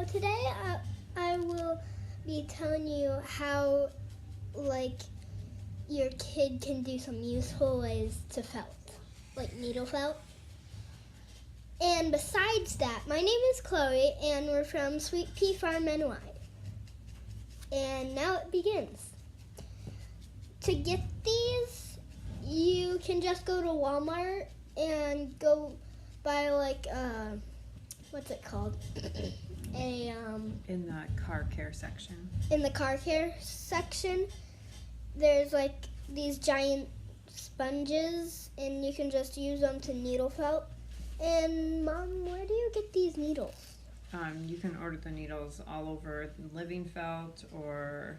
today I will be telling you how, your kid can do some useful ways to felt, like needle felt. And besides that, my name is Khloe, and we're from Sweet Pea Farm, NY. And now it begins. To get these, you can just go to Walmart and go buy what's it called? In the car care section. In the car care section, there's these giant sponges, and you can just use them to needle felt. And Mom, where do you get these needles? You can order the needles all over Living Felt or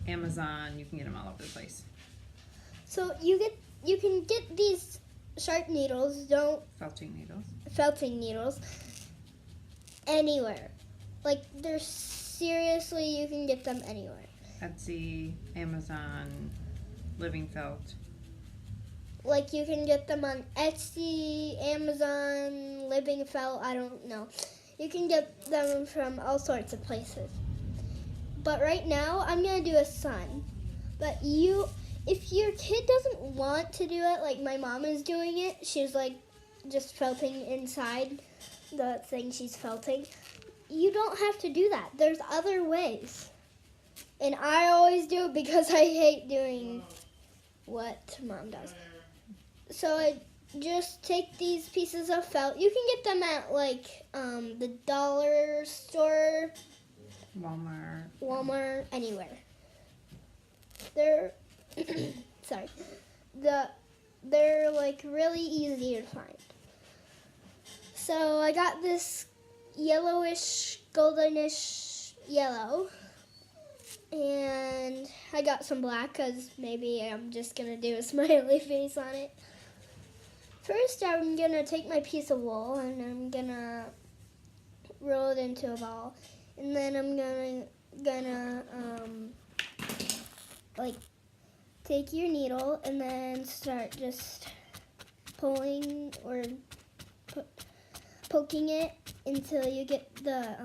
Amazon. You can get them all over the place. So you can get these sharp needles, felting needles, anywhere. They're seriously, you can get them anywhere. Etsy, Amazon, Living Felt. You can get them on Etsy, Amazon, Living Felt, I don't know. You can get them from all sorts of places. But right now, I'm going to do a sun. But if your kid doesn't want to do it like my mom is doing it, she's just felting inside the thing she's felting, you don't have to do that. There's other ways. And I always do it because I hate doing what Mom does. So I just take these pieces of felt. You can get them at the dollar store, Walmart, anywhere. They're they're really easy to find. So I got this yellowish, goldenish yellow, and I got some black because maybe I'm just gonna do a smiley face on it. First, I'm gonna take my piece of wool and I'm gonna roll it into a ball, and then I'm gonna take your needle and then start just pulling or poking it until you get the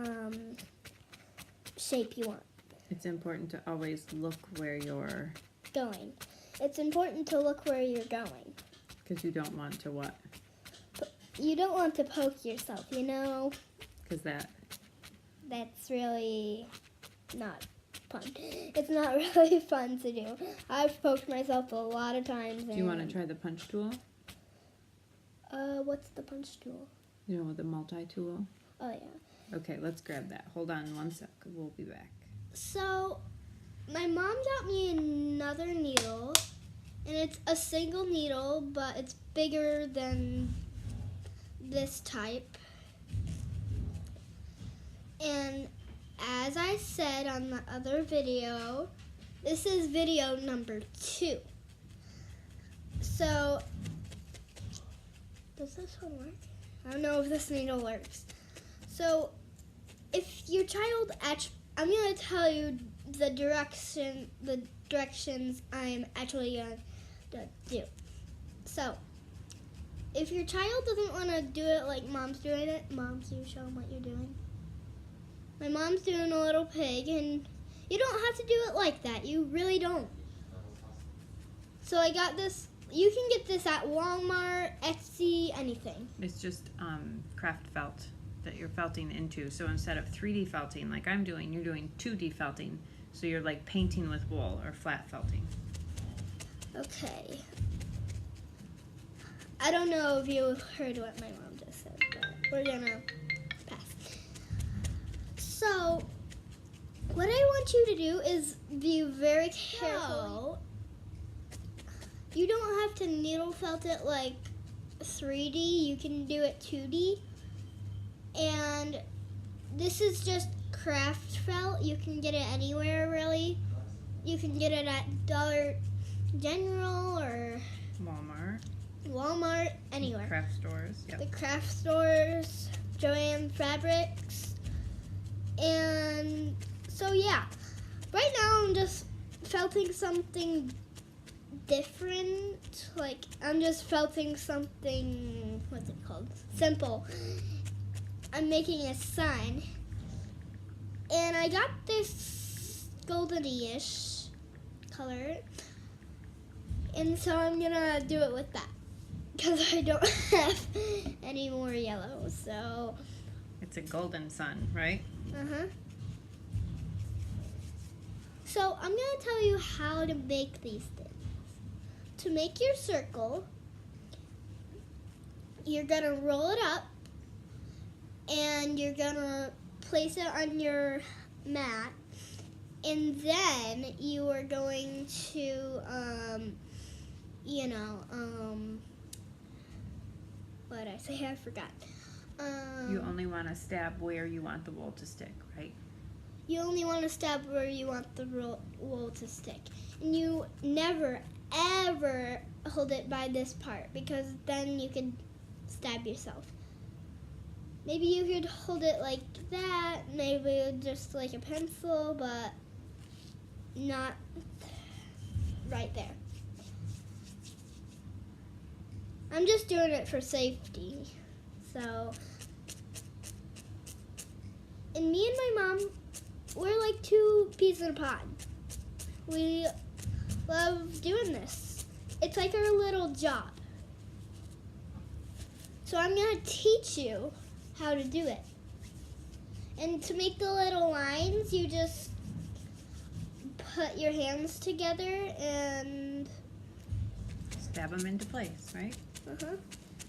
shape you want. It's important to always look where you're going. It's important to look where you're going. Because you don't want to what? You don't want to poke yourself, Because that's really not fun. It's not really fun to do. I've poked myself a lot of times. Do you want to try the punch tool? What's the punch tool? The multi-tool? Oh, yeah. Okay, let's grab that. Hold on one sec. We'll be back. So, my mom got me another needle, and it's a single needle, but it's bigger than this type. And as I said on the other video, this is video number 2. So, does this one work? I don't know if this needle works. So, if your child I'm going to tell you the directions I'm actually going to do. So, if your child doesn't want to do it like Mom's doing it, Moms, you show them what you're doing. My mom's doing a little pig, and you don't have to do it like that. You really don't. So I got this. You can get this at Walmart, Etsy, anything. It's just craft felt that you're felting into. So instead of 3D felting like I'm doing, you're doing 2D felting. So you're painting with wool or flat felting. Okay. I don't know if you heard what my mom just said, but we're gonna pass. So, what I want you to do is be very careful. You don't have to needle felt it like 3D. You can do it 2D. And this is just craft felt. You can get it anywhere, really. You can get it at Dollar General or Walmart, anywhere. Craft stores. Yep. The craft stores, Joann Fabrics. And so, yeah. Right now, I'm just felting something different. I'm just felting something, what's it called? Simple. I'm making a sun. And I got this goldeny-ish color. And so I'm gonna do it with that. Because I don't have any more yellow, so. It's a golden sun, right? Uh-huh. So I'm gonna tell you how to make these things. To make your circle, you're gonna roll it up and you're gonna place it on your mat, and then you are going to, what did I say? I forgot. You only want to stab where you want the wool to stick, right? You only want to stab where you want the wool to stick. And you never, ever hold it by this part, because then you could stab yourself. Maybe you could hold it like that, maybe just like a pencil, but not right there. I'm just doing it for safety. So, and me and my mom, we're like two peas in a pod. We love doing this. It's like our little job. So I'm gonna teach you how to do it. And to make the little lines, you just put your hands together and stab them into place, right?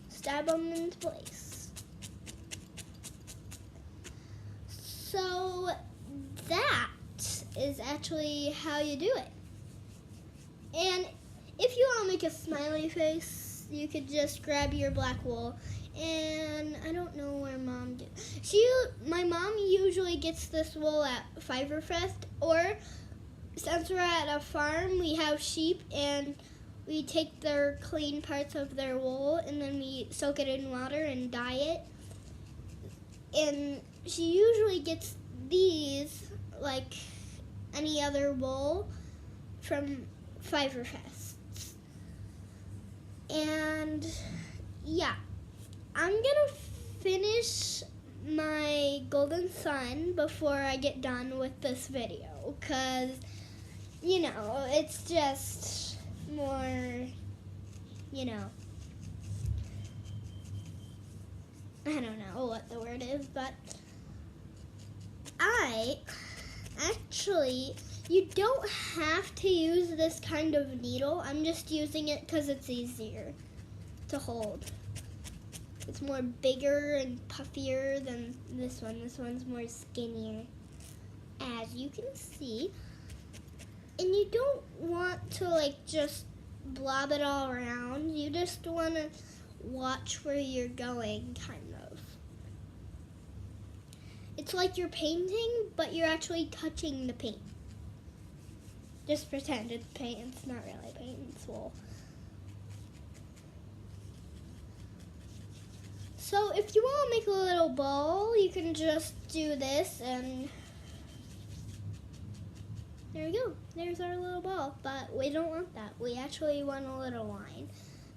Stab them into place. So that is actually how you do it. And if you want to make a smiley face, you could just grab your black wool. And I don't know where Mom gets. My mom usually gets this wool at Fiverfest, or since we're at a farm, we have sheep, and we take their clean parts of their wool and then we soak it in water and dye it. And she usually gets these, like any other wool, from Fiverfest. And yeah. I'm gonna finish my golden sun before I get done with this video, because, it's just more, I don't know what the word is, but you don't have to use this kind of needle. I'm just using it because it's easier to hold. It's more bigger and puffier than this one. This one's more skinnier, as you can see. And you don't want to just blob it all around. You just want to watch where you're going, kind of. It's like you're painting, but you're actually touching the paint. Just pretend it's paint. It's not really paint, it's wool. So if you want to make a little ball, you can just do this, and there we go. There's our little ball, but we don't want that. We actually want a little line,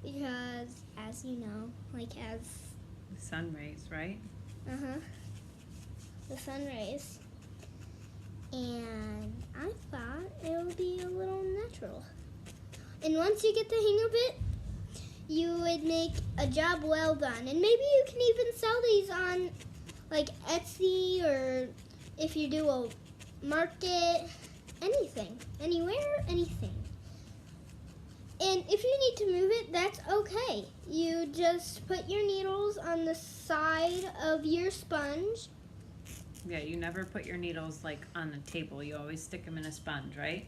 because as you know, as the sun rays, right? The sun rays. And I thought it would be a little natural. And once you get the hang of it, you would make a job well done. And maybe you can even sell these on Etsy, or if you do a market, anything, anywhere, anything. And if you need to move it, that's okay. You just put your needles on the side of your sponge. Yeah, you never put your needles on the table. You always stick them in a sponge, right?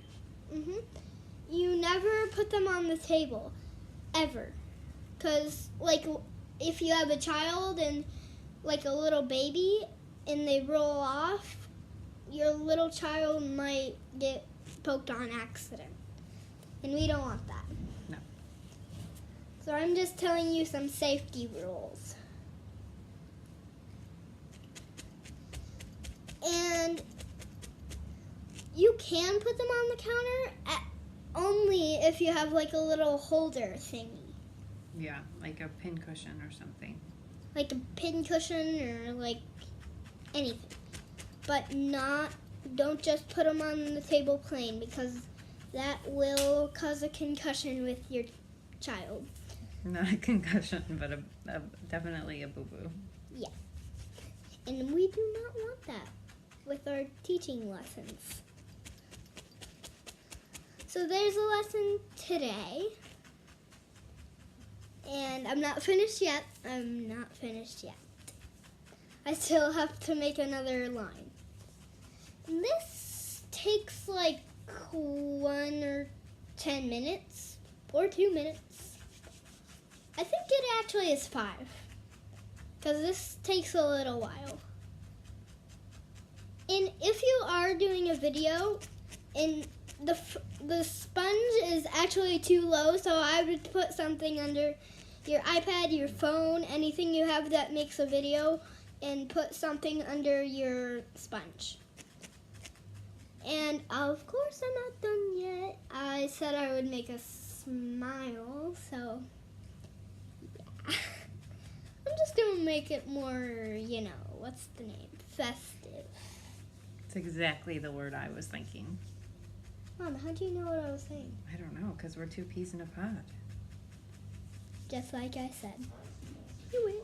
You never put them on the table, ever. Because, if you have a child and, a little baby, and they roll off, your little child might get poked on accident. And we don't want that. No. So I'm just telling you some safety rules. And you can put them on the counter only if you have a little holder thingy. Yeah, like a pin cushion or something. Like a pin cushion or anything. But don't just put them on the table plain, because that will cause a concussion with your child. Not a concussion, but definitely a boo-boo. Yeah. And we do not want that with our teaching lessons. So there's a lesson today. And I'm not finished yet. I still have to make another line. And this takes like 1 or 10 minutes or 2 minutes. I think it actually is 5, because this takes a little while. And if you are doing a video and the sponge is actually too low, so I would put something under your iPad, your phone, anything you have that makes a video, and put something under your sponge. And of course I'm not done yet. I said I would make a smile, so yeah. I'm just gonna make it more, what's the name? Festive. It's exactly the word I was thinking. Mom, how do you know what I was saying? I don't know, because we're 2 peas in a pod. Just like I said. You win.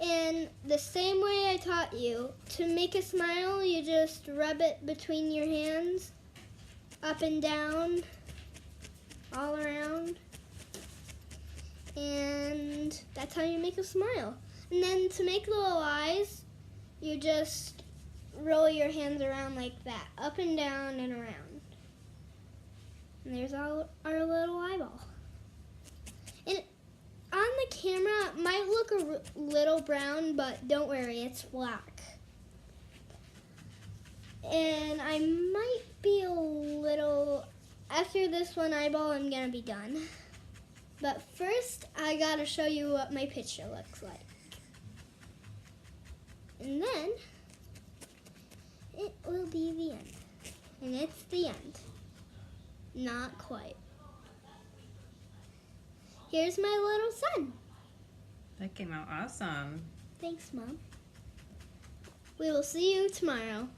And the same way I taught you, to make a smile, you just rub it between your hands, up and down, all around. And that's how you make a smile. And then to make little eyes, you just roll your hands around like that, up and down and around. And there's our little eyeball. And on the camera, it might look a little brown, but don't worry, it's black. And I might be a little, after this one eyeball, I'm gonna be done. But first, I gotta show you what my picture looks like. And then, it will be the end. And it's the end. Not quite. Here's my little son. That came out awesome. Thanks, Mom. We will see you tomorrow.